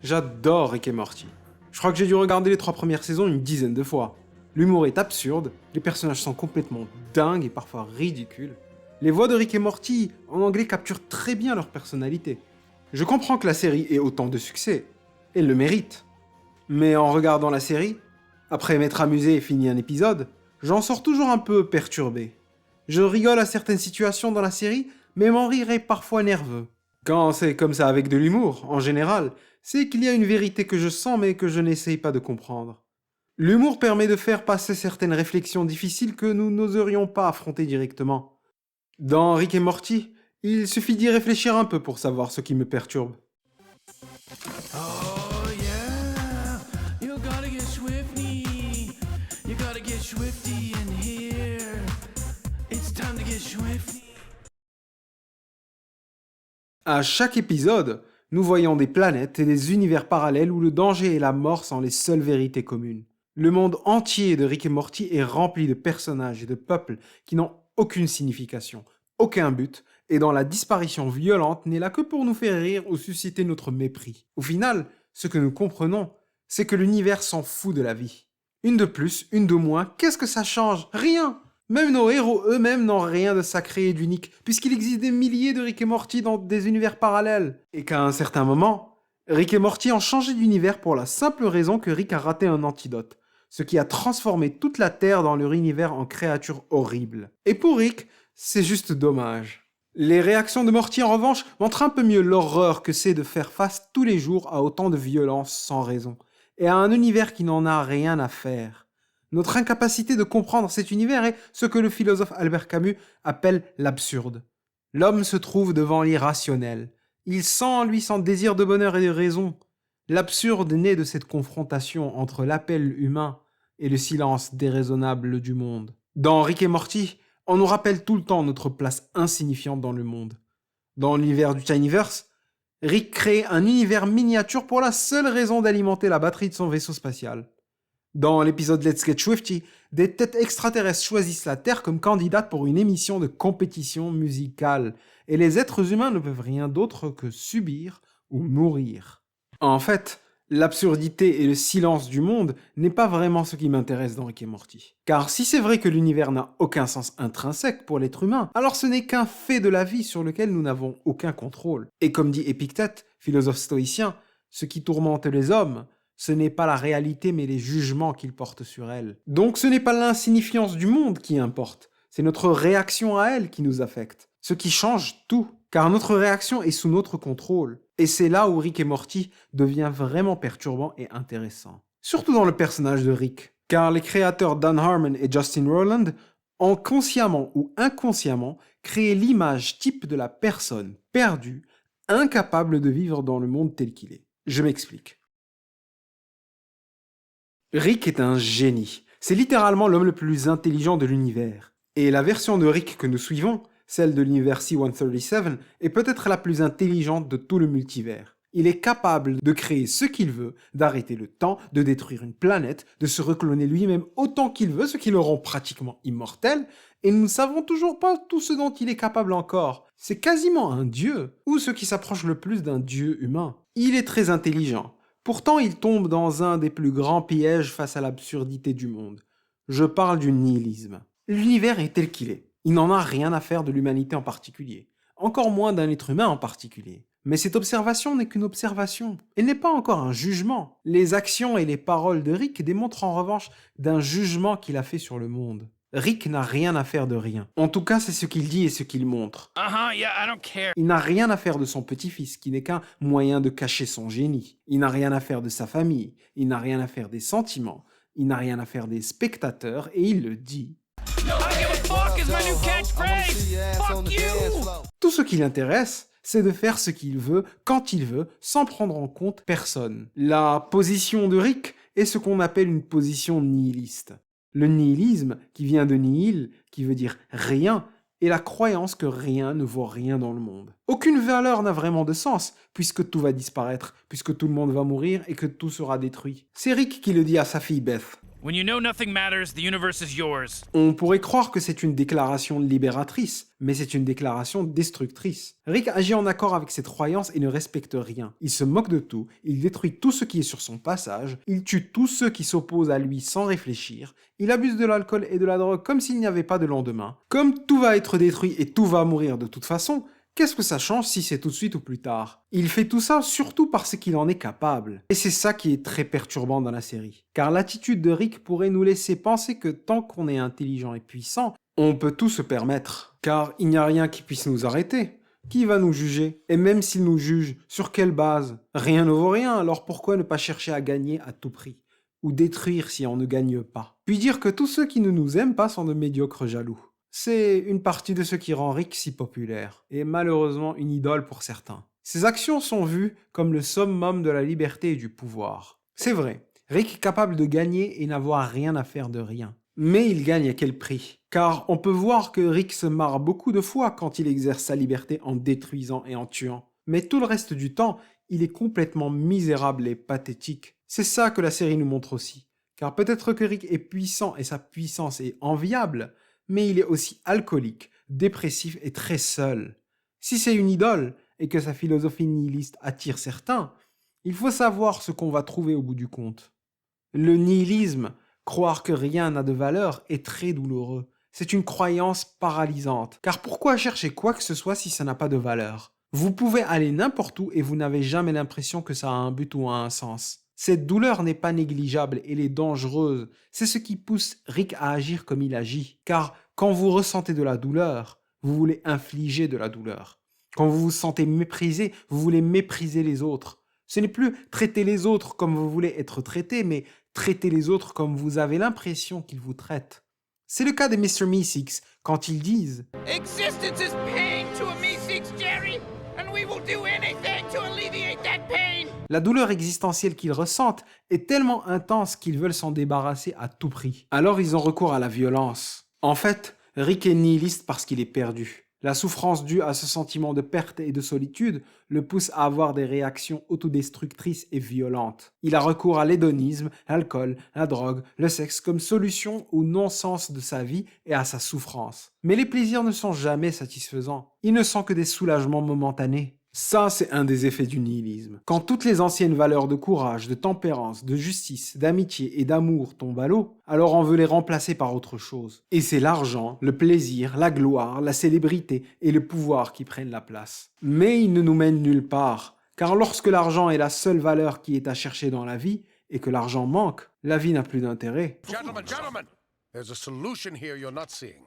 J'adore Rick et Morty. Je crois que j'ai dû regarder les 3 premières saisons une dizaine de fois. L'humour est absurde, les personnages sont complètement dingues et parfois ridicules. Les voix de Rick et Morty en anglais capturent très bien leur personnalité. Je comprends que la série ait autant de succès, elle le mérite. Mais en regardant la série, après m'être amusé et fini un épisode, j'en sors toujours un peu perturbé. Je rigole à certaines situations dans la série, mais mon rire est parfois nerveux. Quand c'est comme ça avec de l'humour, en général, c'est qu'il y a une vérité que je sens mais que je n'essaye pas de comprendre. L'humour permet de faire passer certaines réflexions difficiles que nous n'oserions pas affronter directement. Dans Rick et Morty, il suffit d'y réfléchir un peu pour savoir ce qui me perturbe. Oh yeah, you gotta get swifty. You gotta get swifty in here. It's time to get swifty. À chaque épisode, nous voyons des planètes et des univers parallèles où le danger et la mort sont les seules vérités communes. Le monde entier de Rick et Morty est rempli de personnages et de peuples qui n'ont aucune signification, aucun but, et dont la disparition violente n'est là que pour nous faire rire ou susciter notre mépris. Au final, ce que nous comprenons, c'est que l'univers s'en fout de la vie. Une de plus, une de moins, qu'est-ce que ça change? Rien! Même nos héros eux-mêmes n'ont rien de sacré et d'unique, puisqu'il existe des milliers de Rick et Morty dans des univers parallèles. Et qu'à un certain moment, Rick et Morty ont changé d'univers pour la simple raison que Rick a raté un antidote, ce qui a transformé toute la Terre dans leur univers en créatures horribles. Et pour Rick, c'est juste dommage. Les réactions de Morty, en revanche, montrent un peu mieux l'horreur que c'est de faire face tous les jours à autant de violence sans raison, et à un univers qui n'en a rien à faire. Notre incapacité de comprendre cet univers est ce que le philosophe Albert Camus appelle l'absurde. L'homme se trouve devant l'irrationnel. Il sent en lui son désir de bonheur et de raison. L'absurde naît de cette confrontation entre l'appel humain et le silence déraisonnable du monde. Dans Rick et Morty, on nous rappelle tout le temps notre place insignifiante dans le monde. Dans l'univers du Tinyverse, Rick crée un univers miniature pour la seule raison d'alimenter la batterie de son vaisseau spatial. Dans l'épisode Let's Get Swifty, des têtes extraterrestres choisissent la Terre comme candidate pour une émission de compétition musicale, et les êtres humains ne peuvent rien d'autre que subir ou mourir. En fait, l'absurdité et le silence du monde n'est pas vraiment ce qui m'intéresse dans Rick et Morty. Car si c'est vrai que l'univers n'a aucun sens intrinsèque pour l'être humain, alors ce n'est qu'un fait de la vie sur lequel nous n'avon aucun contrôle. Et comme dit Épictète, philosophe stoïcien, ce qui tourmente les hommes, ce n'est pas la réalité mais les jugements qu'ils portent sur elle. Donc ce n'est pas l'insignifiance du monde qui importe, c'est notre réaction à elle qui nous affecte. Ce qui change tout, car notre réaction est sous notre contrôle. Et c'est là où Rick et Morty devient vraiment perturbant et intéressant. Surtout dans le personnage de Rick, car les créateurs Dan Harmon et Justin Roiland ont consciemment ou inconsciemment créé l'image type de la personne perdue, incapable de vivre dans le monde tel qu'il est. Je m'explique. Rick est un génie. C'est littéralement l'homme le plus intelligent de l'univers. Et la version de Rick que nous suivons, celle de l'univers C-137, est peut-être la plus intelligente de tout le multivers. Il est capable de créer ce qu'il veut, d'arrêter le temps, de détruire une planète, de se recloner lui-même autant qu'il veut, ce qui le rend pratiquement immortel, et nous ne savons toujours pas tout ce dont il est capable encore. C'est quasiment un dieu, ou ce qui s'approche le plus d'un dieu humain. Il est très intelligent. Pourtant, il tombe dans un des plus grands pièges face à l'absurdité du monde. Je parle du nihilisme. L'univers est tel qu'il est. Il n'en a rien à faire de l'humanité en particulier. Encore moins d'un être humain en particulier. Mais cette observation n'est qu'une observation. Elle n'est pas encore un jugement. Les actions et les paroles de Rick démontrent en revanche d'un jugement qu'il a fait sur le monde. Rick n'a rien à faire de rien. En tout cas, c'est ce qu'il dit et ce qu'il montre. Yeah, I don't care. Il n'a rien à faire de son petit-fils, qui n'est qu'un moyen de cacher son génie. Il n'a rien à faire de sa famille. Il n'a rien à faire des sentiments. Il n'a rien à faire des spectateurs, et il le dit. I don't give a fuck is my new catchphrase. Fuck you. Tout ce qui l'intéresse, c'est de faire ce qu'il veut, quand il veut, sans prendre en compte personne. La position de Rick est ce qu'on appelle une position nihiliste. Le nihilisme, qui vient de nihil, qui veut dire rien, est la croyance que rien ne vaut rien dans le monde. Aucune valeur n'a vraiment de sens, puisque tout va disparaître, puisque tout le monde va mourir et que tout sera détruit. C'est Rick qui le dit à sa fille Beth. When you know nothing matters, the universe is yours. On pourrait croire que c'est une déclaration libératrice, mais c'est une déclaration destructrice. Rick agit en accord avec cette croyance et ne respecte rien. Il se moque de tout, il détruit tout ce qui est sur son passage, il tue tous ceux qui s'opposent à lui sans réfléchir, il abuse de l'alcool et de la drogue comme s'il n'y avait pas de lendemain. Comme tout va être détruit et tout va mourir de toute façon, qu'est-ce que ça change si c'est tout de suite ou plus tard? Il fait tout ça surtout parce qu'il en est capable. Et c'est ça qui est très perturbant dans la série. Car l'attitude de Rick pourrait nous laisser penser que tant qu'on est intelligent et puissant, on peut tout se permettre. Car il n'y a rien qui puisse nous arrêter. Qui va nous juger? Et même s'il nous juge, sur quelle base? Rien ne vaut rien, alors pourquoi ne pas chercher à gagner à tout prix? Ou détruire si on ne gagne pas? Puis dire que tous ceux qui ne nous aiment pas sont de médiocres jaloux. C'est une partie de ce qui rend Rick si populaire, et malheureusement une idole pour certains. Ses actions sont vues comme le summum de la liberté et du pouvoir. C'est vrai, Rick est capable de gagner et n'avoir rien à faire de rien. Mais il gagne à quel prix? Car on peut voir que Rick se marre beaucoup de fois quand il exerce sa liberté en détruisant et en tuant. Mais tout le reste du temps, il est complètement misérable et pathétique. C'est ça que la série nous montre aussi. Car peut-être que Rick est puissant et sa puissance est enviable, mais il est aussi alcoolique, dépressif et très seul. Si c'est une idole et que sa philosophie nihiliste attire certains, il faut savoir ce qu'on va trouver au bout du compte. Le nihilisme, croire que rien n'a de valeur, est très douloureux. C'est une croyance paralysante, car pourquoi chercher quoi que ce soit si ça n'a pas de valeur? Vous pouvez aller n'importe où et vous n'avez jamais l'impression que ça a un but ou un sens. Cette douleur n'est pas négligeable, elle est dangereuse. C'est ce qui pousse Rick à agir comme il agit. Car quand vous ressentez de la douleur, vous voulez infliger de la douleur. Quand vous vous sentez méprisé, vous voulez mépriser les autres. Ce n'est plus traiter les autres comme vous voulez être traité, mais traiter les autres comme vous avez l'impression qu'ils vous traitent. C'est le cas des Mr. Meeseeks quand ils disent Existence is pain to a Meeseeks, Jerry, and we will do anything to alleviate that pain. La douleur existentielle qu'ils ressentent est tellement intense qu'ils veulent s'en débarrasser à tout prix. Alors ils ont recours à la violence. En fait, Rick est nihiliste parce qu'il est perdu. La souffrance due à ce sentiment de perte et de solitude le pousse à avoir des réactions autodestructrices et violentes. Il a recours à l'hédonisme, l'alcool, la drogue, le sexe comme solution au non-sens de sa vie et à sa souffrance. Mais les plaisirs ne sont jamais satisfaisants. Il ne sent que des soulagements momentanés. Ça, c'est un des effets du nihilisme. Quand toutes les anciennes valeurs de courage, de tempérance, de justice, d'amitié et d'amour tombent à l'eau, alors on veut les remplacer par autre chose. Et c'est l'argent, le plaisir, la gloire, la célébrité et le pouvoir qui prennent la place. Mais ils ne nous mènent nulle part, car lorsque l'argent est la seule valeur qui est à chercher dans la vie, et que l'argent manque, la vie n'a plus d'intérêt. Gentlemen, there's a solution here you're not seeing.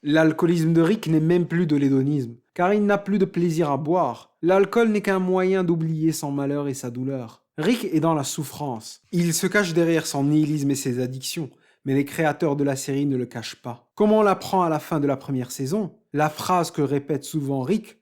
L'alcoolisme de Rick n'est même plus de l'hédonisme, car il n'a plus de plaisir à boire. L'alcool n'est qu'un moyen d'oublier son malheur et sa douleur. Rick est dans la souffrance. Il se cache derrière son nihilisme et ses addictions, mais les créateurs de la série ne le cachent pas. Comme on l'apprend à la fin de la première saison, la phrase que répète souvent Rick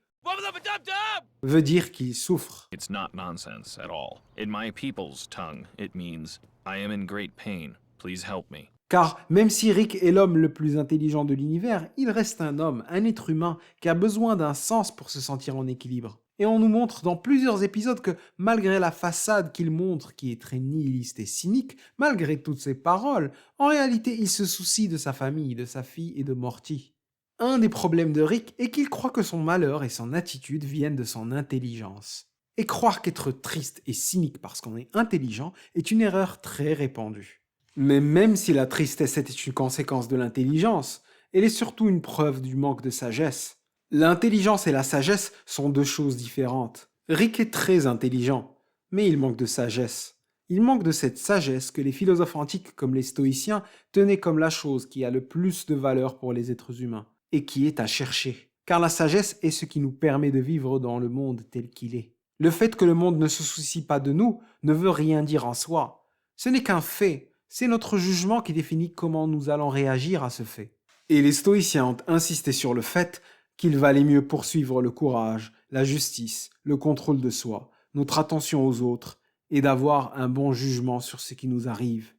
veut dire qu'il souffre. It's not nonsense at all. In my people's tongue, it means, I am in great pain. Please help me. Car même si Rick est l'homme le plus intelligent de l'univers, il reste un homme, un être humain, qui a besoin d'un sens pour se sentir en équilibre. Et on nous montre dans plusieurs épisodes que malgré la façade qu'il montre, qui est très nihiliste et cynique, malgré toutes ses paroles, en réalité il se soucie de sa famille, de sa fille et de Morty. Un des problèmes de Rick est qu'il croit que son malheur et son attitude viennent de son intelligence. Et croire qu'être triste et cynique parce qu'on est intelligent est une erreur très répandue. Mais même si la tristesse est une conséquence de l'intelligence, elle est surtout une preuve du manque de sagesse. L'intelligence et la sagesse sont deux choses différentes. Rick est très intelligent, mais il manque de sagesse. Il manque de cette sagesse que les philosophes antiques comme les stoïciens tenaient comme la chose qui a le plus de valeur pour les êtres humains, et qui est à chercher. Car la sagesse est ce qui nous permet de vivre dans le monde tel qu'il est. Le fait que le monde ne se soucie pas de nous ne veut rien dire en soi. Ce n'est qu'un fait. C'est notre jugement qui définit comment nous allons réagir à ce fait. Et les stoïciens ont insisté sur le fait qu'il valait mieux poursuivre le courage, la justice, le contrôle de soi, notre attention aux autres, et d'avoir un bon jugement sur ce qui nous arrive.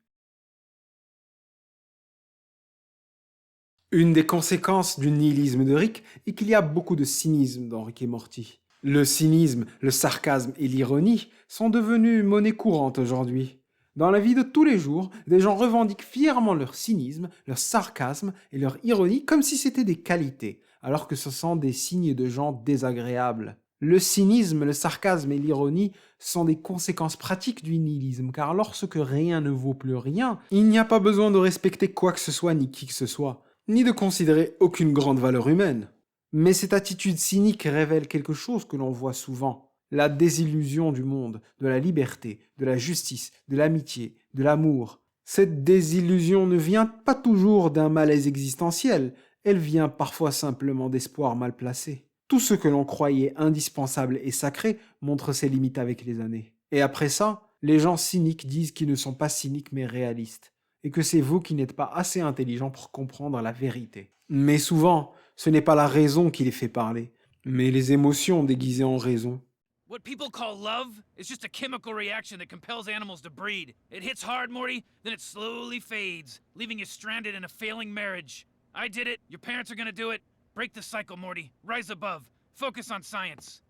Une des conséquences du nihilisme de Rick est qu'il y a beaucoup de cynisme dans Rick et Morty. Le cynisme, le sarcasme et l'ironie sont devenus monnaie courante aujourd'hui. Dans la vie de tous les jours, des gens revendiquent fièrement leur cynisme, leur sarcasme et leur ironie comme si c'était des qualités, alors que ce sont des signes de gens désagréables. Le cynisme, le sarcasme et l'ironie sont des conséquences pratiques du nihilisme, car lorsque rien ne vaut plus rien, il n'y a pas besoin de respecter quoi que ce soit ni qui que ce soit, ni de considérer aucune grande valeur humaine. Mais cette attitude cynique révèle quelque chose que l'on voit souvent, la désillusion du monde, de la liberté, de la justice, de l'amitié, de l'amour. Cette désillusion ne vient pas toujours d'un malaise existentiel, elle vient parfois simplement d'espoirs mal placés. Tout ce que l'on croyait indispensable et sacré montre ses limites avec les années. Et après ça, les gens cyniques disent qu'ils ne sont pas cyniques mais réalistes, et que c'est vous qui n'êtes pas assez intelligent pour comprendre la vérité. Mais souvent, ce n'est pas la raison qui les fait parler, mais les émotions déguisées en raison. What people call love is just a chemical reaction that compels animals to breed. It hits hard, Morty, then it slowly fades, leaving you stranded in a failing marriage. I did it. Your parents are gonna do it. Break the cycle, Morty. Rise above. Focus on science.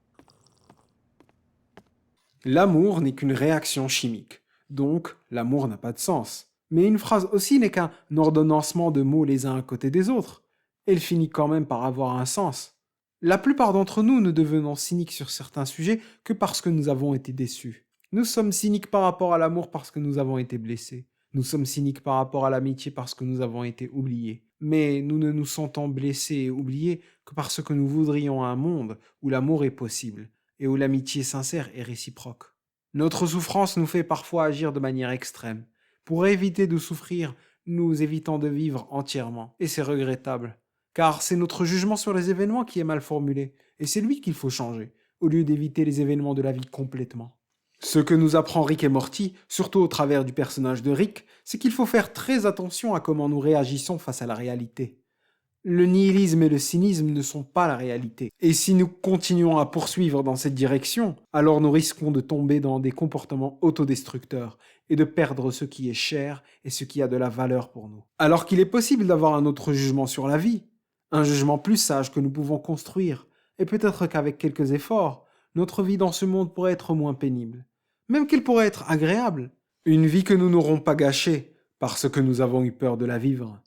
L'amour n'est qu'une réaction chimique, donc l'amour n'a pas de sens. Mais une phrase aussi n'est qu'un ordonnancement de mots les uns à côté des autres. Elle finit quand même par avoir un sens. La plupart d'entre nous ne devenons cyniques sur certains sujets que parce que nous avons été déçus. Nous sommes cyniques par rapport à l'amour parce que nous avons été blessés. Nous sommes cyniques par rapport à l'amitié parce que nous avons été oubliés. Mais nous ne nous sentons blessés et oubliés que parce que nous voudrions un monde où l'amour est possible et où l'amitié sincère est réciproque. Notre souffrance nous fait parfois agir de manière extrême. Pour éviter de souffrir, nous évitons de vivre entièrement. Et c'est regrettable. Car c'est notre jugement sur les événements qui est mal formulé. Et c'est lui qu'il faut changer, au lieu d'éviter les événements de la vie complètement. Ce que nous apprend Rick et Morty, surtout au travers du personnage de Rick, c'est qu'il faut faire très attention à comment nous réagissons face à la réalité. Le nihilisme et le cynisme ne sont pas la réalité. Et si nous continuons à poursuivre dans cette direction, alors nous risquons de tomber dans des comportements autodestructeurs et de perdre ce qui est cher et ce qui a de la valeur pour nous. Alors qu'il est possible d'avoir un autre jugement sur la vie, un jugement plus sage que nous pouvons construire, et peut-être qu'avec quelques efforts, notre vie dans ce monde pourrait être moins pénible. Même qu'elle pourrait être agréable. Une vie que nous n'aurons pas gâchée parce que nous avons eu peur de la vivre.